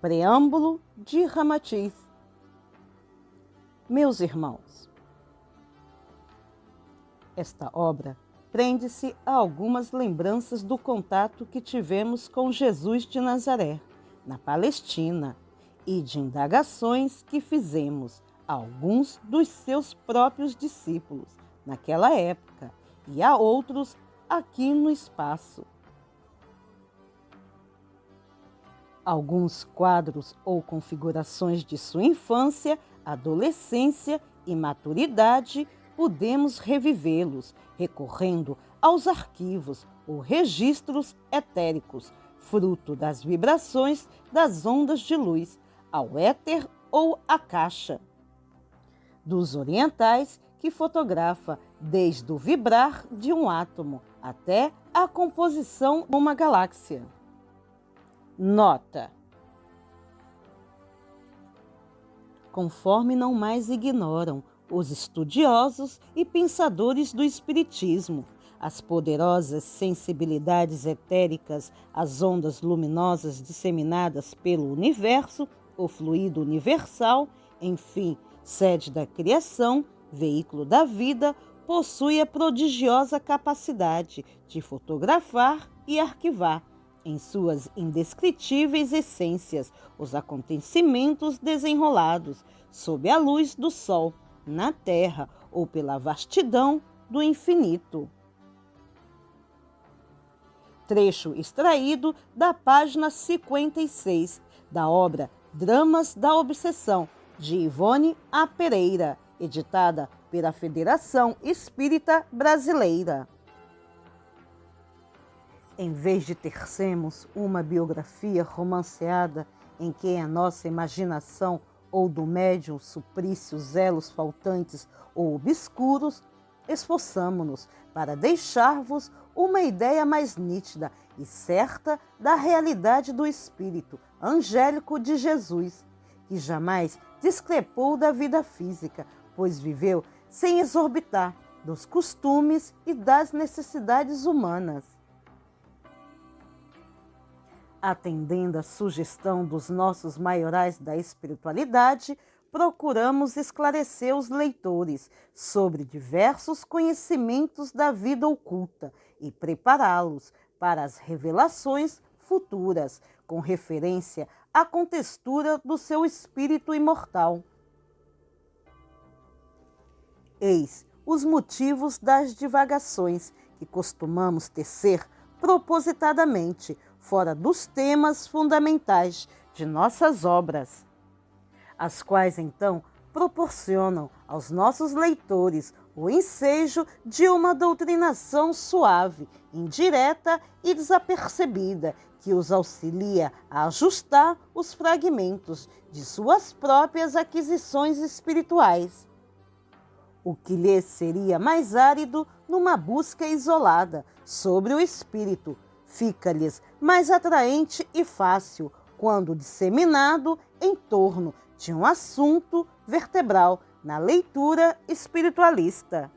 Preâmbulo de Ramatiz. Meus irmãos, esta obra prende-se a algumas lembranças do contato que tivemos com Jesus de Nazaré, na Palestina, e de indagações que fizemos a alguns dos seus próprios discípulos naquela época e a outros aqui no espaço. Alguns quadros ou configurações de sua infância, adolescência e maturidade podemos revivê-los recorrendo aos arquivos ou registros etéricos, fruto das vibrações das ondas de luz, ao éter ou à caixa dos orientais, que fotografa desde o vibrar de um átomo até a composição de uma galáxia. Nota: conforme não mais ignoram os estudiosos e pensadores do espiritismo, as poderosas sensibilidades etéricas, as ondas luminosas disseminadas pelo universo, o fluido universal, enfim, sede da criação, veículo da vida, possui a prodigiosa capacidade de fotografar e arquivar, em suas indescritíveis essências, os acontecimentos desenrolados sob a luz do sol, na terra ou pela vastidão do infinito. Trecho extraído da página 56 da obra Dramas da Obsessão, de Ivone A. Pereira, editada pela Federação Espírita Brasileira. Em vez de tercermos uma biografia romanceada em que a nossa imaginação ou do médium suprisse os elos faltantes ou obscuros, esforçamo-nos para deixar-vos uma ideia mais nítida e certa da realidade do espírito angélico de Jesus, que jamais discrepou da vida física, pois viveu sem exorbitar dos costumes e das necessidades humanas. Atendendo à sugestão dos nossos maiorais da espiritualidade, procuramos esclarecer os leitores sobre diversos conhecimentos da vida oculta e prepará-los para as revelações futuras, com referência à contextura do seu espírito imortal. Eis os motivos das divagações que costumamos tecer propositadamente, fora dos temas fundamentais de nossas obras, as quais então proporcionam aos nossos leitores o ensejo de uma doutrinação suave, indireta e desapercebida, que os auxilia a ajustar os fragmentos de suas próprias aquisições espirituais, o que lhes seria mais árido numa busca isolada sobre o espírito, fica-lhes mais atraente e fácil quando disseminado em torno de um assunto vertebral na leitura espiritualista.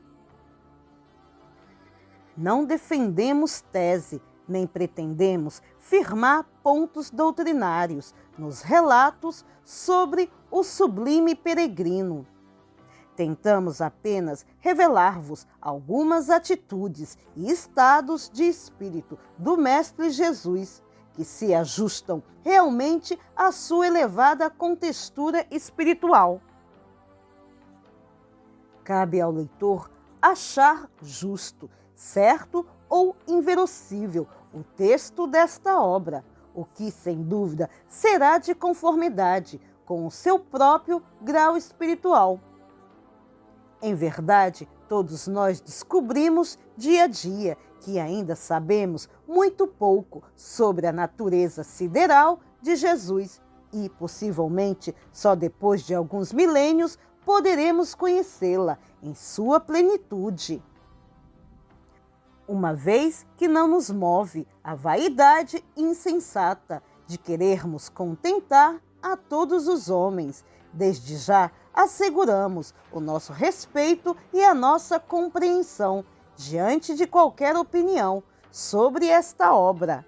Não defendemos tese, nem pretendemos firmar pontos doutrinários nos relatos sobre o sublime peregrino. Tentamos apenas revelar-vos algumas atitudes e estados de espírito do Mestre Jesus, que se ajustam realmente à sua elevada contextura espiritual. Cabe ao leitor achar justo, certo ou inverossível o texto desta obra, o que, sem dúvida, será de conformidade com o seu próprio grau espiritual. Em verdade, todos nós descobrimos dia a dia que ainda sabemos muito pouco sobre a natureza sideral de Jesus e, possivelmente, só depois de alguns milênios poderemos conhecê-la em sua plenitude. Uma vez que não nos move a vaidade insensata de querermos contentar a todos os homens, desde já asseguramos o nosso respeito e a nossa compreensão diante de qualquer opinião sobre esta obra.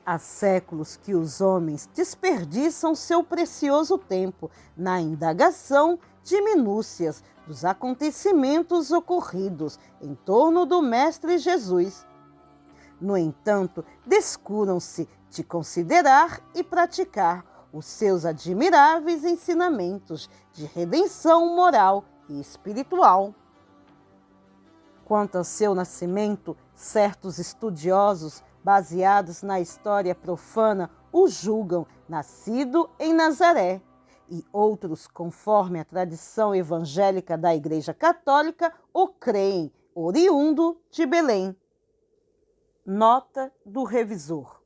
Há séculos que os homens desperdiçam seu precioso tempo na indagação de minúcias dos acontecimentos ocorridos em torno do Mestre Jesus. No entanto, descuram-se de considerar e praticar os seus admiráveis ensinamentos de redenção moral e espiritual. Quanto ao seu nascimento, certos estudiosos, baseados na história profana, o julgam nascido em Nazaré, e outros, conforme a tradição evangélica da Igreja Católica, o creem oriundo de Belém. Nota do revisor.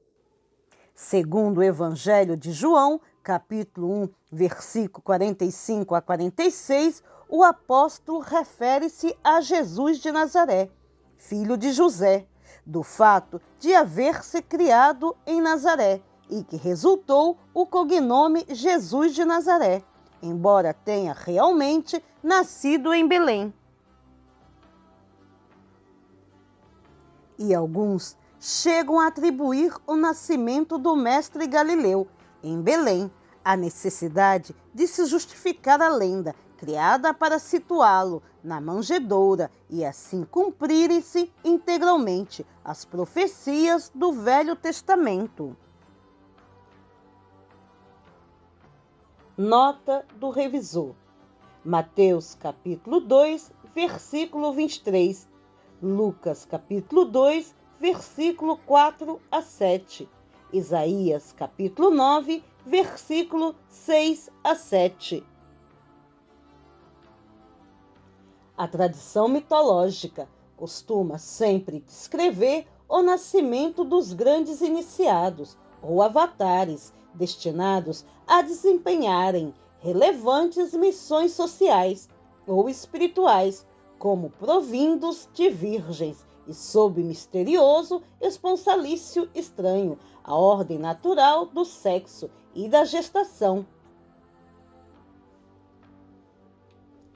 Segundo o Evangelho de João, capítulo 1, versículo 45 a 46, o apóstolo refere-se a Jesus de Nazaré, filho de José, do fato de haver se criado em Nazaré e que resultou o cognome Jesus de Nazaré, embora tenha realmente nascido em Belém. E alguns chegam a atribuir o nascimento do mestre Galileu, em Belém, à necessidade de se justificar a lenda criada para situá-lo na manjedoura e assim cumprirem-se integralmente as profecias do Velho Testamento. Nota do revisor. Mateus capítulo 2, versículo 23. Lucas capítulo 2, versículo 4 a 7. Isaías capítulo 9, versículo 6 a 7. A tradição mitológica costuma sempre descrever o nascimento dos grandes iniciados ou avatares destinados a desempenharem relevantes missões sociais ou espirituais, como provindos de virgens e sob misterioso esponsalício estranho à ordem natural do sexo e da gestação.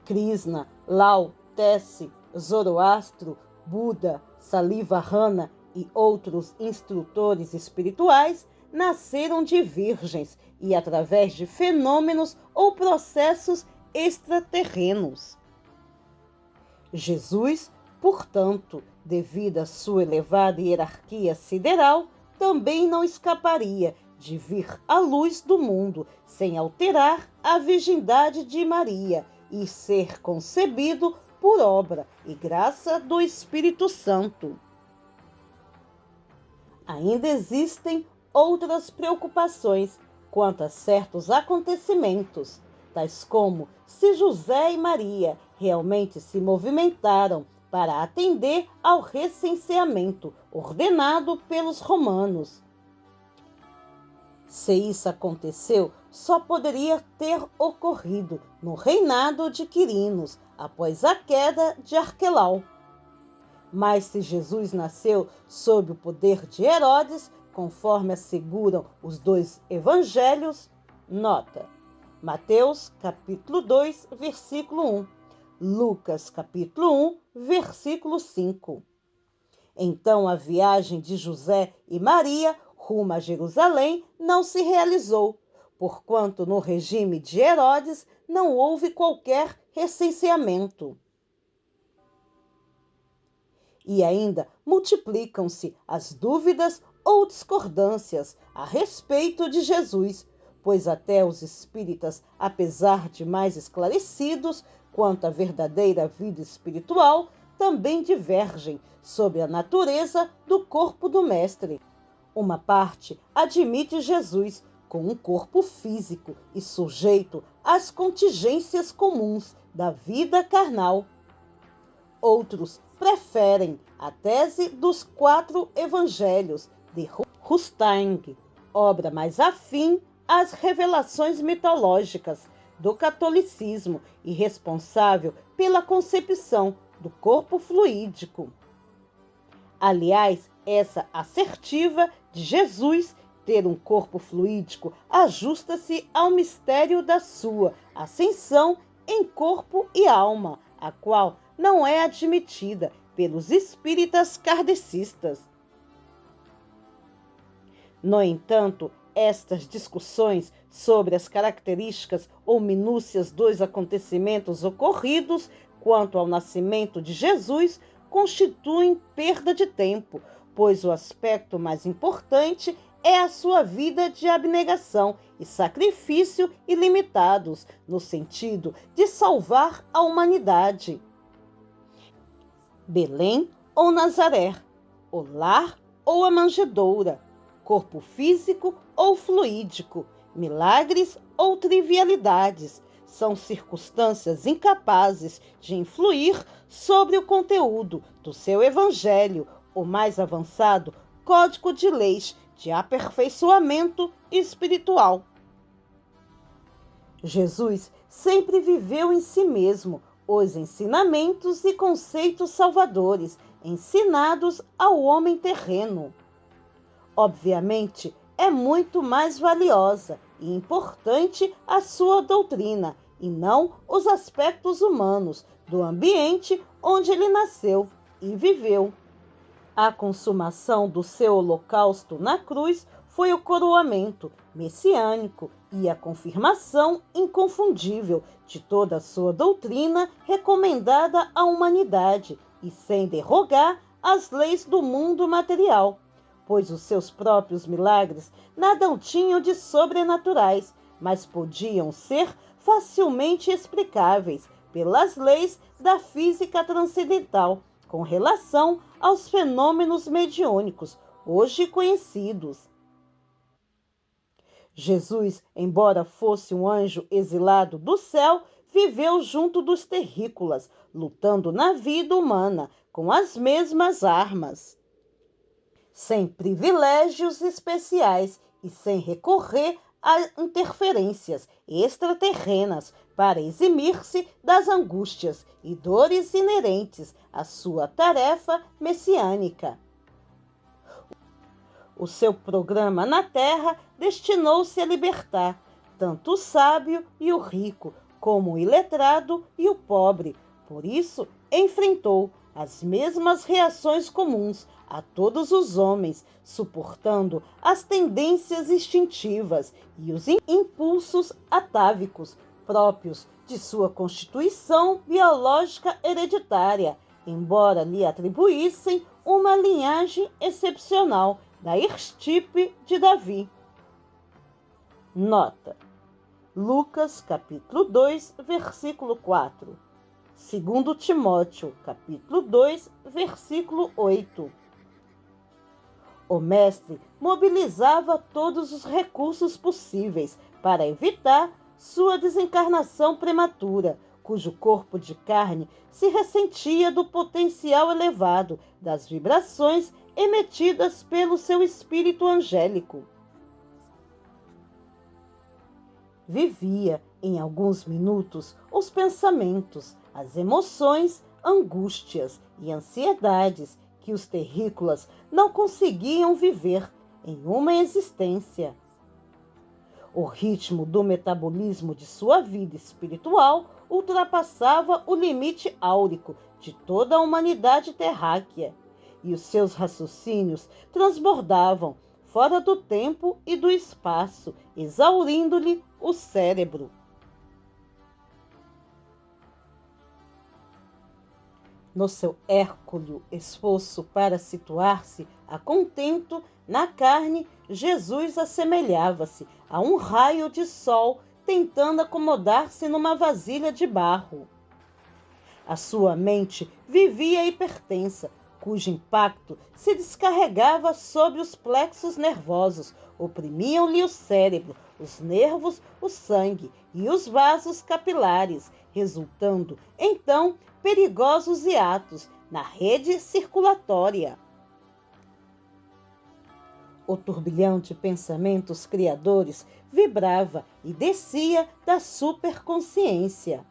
Krishna, Lao, Tse, Zoroastro, Buda, Salivahana e outros instrutores espirituais nasceram de virgens e através de fenômenos ou processos extraterrenos. Jesus, portanto, devido à sua elevada hierarquia sideral, também não escaparia de vir à luz do mundo sem alterar a virgindade de Maria e ser concebido por obra e graça do Espírito Santo. Ainda existem outras preocupações quanto a certos acontecimentos, tais como se José e Maria realmente se movimentaram para atender ao recenseamento ordenado pelos romanos. Se isso aconteceu, só poderia ter ocorrido no reinado de Quirinos, após a queda de Arquelau. Mas se Jesus nasceu sob o poder de Herodes, conforme asseguram os dois evangelhos, nota: Mateus, capítulo 2, versículo 1. Lucas, capítulo 1, versículo 5. Então a viagem de José e Maria rumo a Jerusalém não se realizou, porquanto no regime de Herodes não houve qualquer recenseamento. E ainda multiplicam-se as dúvidas ou discordâncias a respeito de Jesus, pois até os espíritas, apesar de mais esclarecidos quanto à verdadeira vida espiritual, também divergem sobre a natureza do corpo do Mestre. Uma parte admite Jesus com um corpo físico e sujeito às contingências comuns da vida carnal. Outros preferem a tese dos 4 evangelhos de Rustain, obra mais afim às revelações mitológicas do catolicismo e responsável pela concepção do corpo fluídico. Aliás, essa assertiva de Jesus ter um corpo fluídico ajusta-se ao mistério da sua ascensão em corpo e alma, a qual não é admitida pelos espíritas kardecistas. No entanto, estas discussões sobre as características ou minúcias dos acontecimentos ocorridos quanto ao nascimento de Jesus constituem perda de tempo, pois o aspecto mais importante é a sua vida de abnegação e sacrifício ilimitados, no sentido de salvar a humanidade. Belém ou Nazaré, o lar ou a manjedoura, corpo físico ou fluídico, milagres ou trivialidades, são circunstâncias incapazes de influir sobre o conteúdo do seu evangelho, o mais avançado código de leis de aperfeiçoamento espiritual. Jesus sempre viveu em si mesmo os ensinamentos e conceitos salvadores ensinados ao homem terreno. Obviamente, é muito mais valiosa e importante a sua doutrina, e não os aspectos humanos do ambiente onde ele nasceu e viveu. A consumação do seu holocausto na cruz foi o coroamento messiânico e a confirmação inconfundível de toda a sua doutrina recomendada à humanidade e sem derrogar as leis do mundo material, pois os seus próprios milagres nada tinham de sobrenaturais, mas podiam ser facilmente explicáveis pelas leis da física transcendental com relação aos fenômenos mediúnicos hoje conhecidos. Jesus, embora fosse um anjo exilado do céu, viveu junto dos terrícolas, lutando na vida humana com as mesmas armas, sem privilégios especiais e sem recorrer a interferências extraterrenas para eximir-se das angústias e dores inerentes à sua tarefa messiânica. O seu programa na Terra destinou-se a libertar tanto o sábio e o rico, como o iletrado e o pobre. Por isso, enfrentou as mesmas reações comuns a todos os homens, suportando as tendências instintivas e os impulsos atávicos próprios de sua constituição biológica hereditária, embora lhe atribuíssem uma linhagem excepcional da estirpe de Davi. Nota: Lucas, capítulo 2, versículo 4. 2 Timóteo, capítulo 2, versículo 8. O mestre mobilizava todos os recursos possíveis para evitar sua desencarnação prematura, cujo corpo de carne se ressentia do potencial elevado das vibrações emitidas pelo seu espírito angélico. Vivia, em alguns minutos, os pensamentos, as emoções, angústias e ansiedades que os terrícolas não conseguiam viver em uma existência. O ritmo do metabolismo de sua vida espiritual ultrapassava o limite áurico de toda a humanidade terráquea, e os seus raciocínios transbordavam fora do tempo e do espaço, exaurindo-lhe o cérebro. No seu hércules esforço para situar-se a contento na carne, Jesus assemelhava-se a um raio de sol tentando acomodar-se numa vasilha de barro. A sua mente vivia hipertensa, cujo impacto se descarregava sobre os plexos nervosos, oprimiam-lhe o cérebro, os nervos, o sangue e os vasos capilares, resultando, então, perigosos hiatos na rede circulatória. O turbilhão de pensamentos criadores vibrava e descia da superconsciência.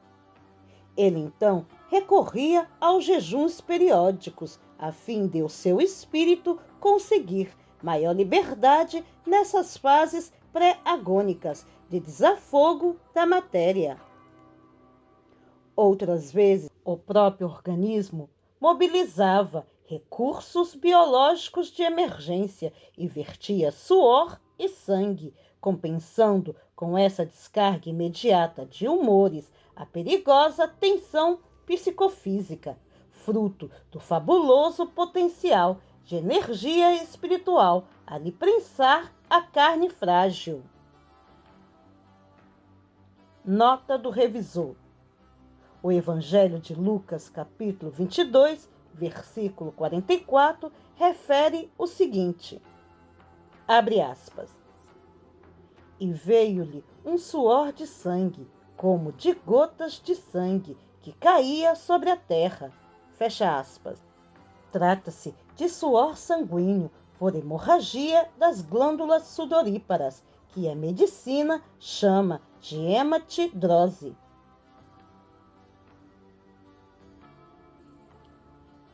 Ele, então, recorria aos jejuns periódicos, a fim de o seu espírito conseguir maior liberdade nessas fases pré-agônicas de desafogo da matéria. Outras vezes, o próprio organismo mobilizava recursos biológicos de emergência e vertia suor e sangue, compensando com essa descarga imediata de humores a perigosa tensão psicofísica, fruto do fabuloso potencial de energia espiritual a lhe prensar a carne frágil. Nota do revisor. O Evangelho de Lucas, capítulo 22, versículo 44, refere o seguinte, abre aspas, e veio-lhe um suor de sangue, como de gotas de sangue, que caía sobre a terra, fecha aspas. Trata-se de suor sanguíneo por hemorragia das glândulas sudoríparas, que a medicina chama de hematidrose.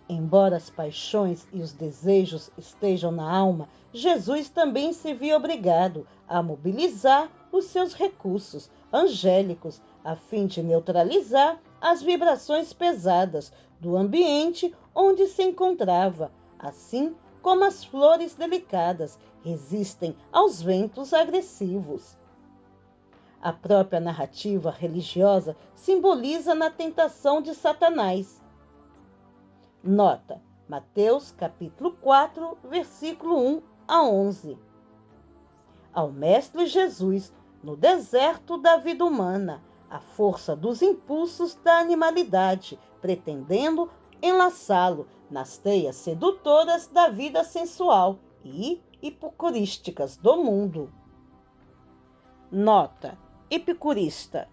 Embora as paixões e os desejos estejam na alma, Jesus também se viu obrigado a mobilizar os seus recursos angélicos a fim de neutralizar as vibrações pesadas do ambiente onde se encontrava, assim como as flores delicadas resistem aos ventos agressivos. A própria narrativa religiosa simboliza na tentação de Satanás. Nota, Mateus capítulo 4, versículo 1 a 11. Ao Mestre Jesus, no deserto da vida humana, a força dos impulsos da animalidade, pretendendo enlaçá-lo nas teias sedutoras da vida sensual e epicurísticas do mundo. Nota, epicurista.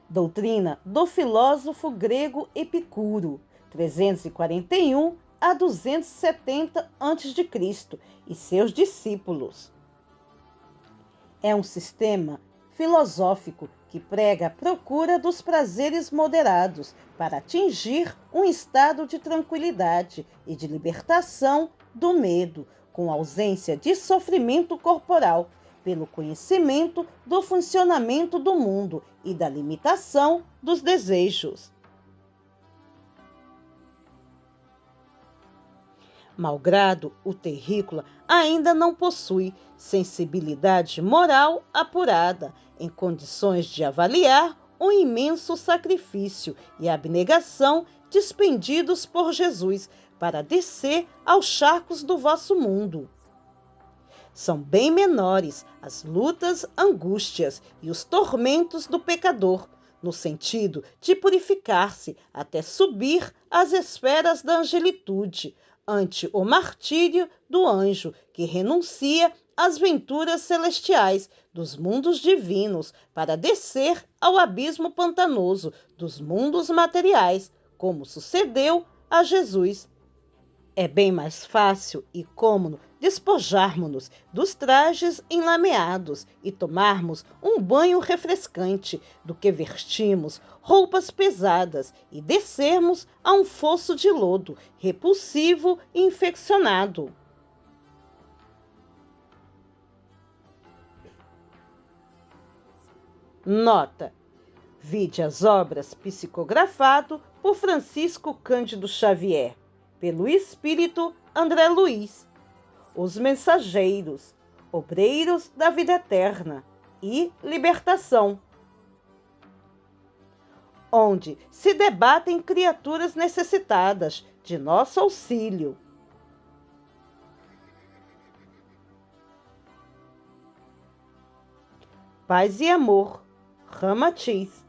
Doutrina do filósofo grego Epicuro, 341 a 270 a.C., e seus discípulos. É um sistema filosófico que prega a procura dos prazeres moderados para atingir um estado de tranquilidade e de libertação do medo, com ausência de sofrimento corporal, pelo conhecimento do funcionamento do mundo e da limitação dos desejos. Malgrado o terrícola ainda não possui sensibilidade moral apurada, em condições de avaliar o imenso sacrifício e abnegação despendidos por Jesus para descer aos charcos do vosso mundo. São bem menores as lutas, angústias e os tormentos do pecador, no sentido de purificar-se até subir às esferas da angelitude, ante o martírio do anjo que renuncia às venturas celestiais dos mundos divinos para descer ao abismo pantanoso dos mundos materiais, como sucedeu a Jesus. É bem mais fácil e cômodo despojarmos-nos dos trajes enlameados e tomarmos um banho refrescante do que vestirmos roupas pesadas e descermos a um fosso de lodo repulsivo e infeccionado. Nota: vide as obras psicografado por Francisco Cândido Xavier, pelo Espírito André Luiz, Os Mensageiros, Obreiros da Vida Eterna e Libertação, onde se debatem criaturas necessitadas de nosso auxílio. Paz e amor, Ramatiz.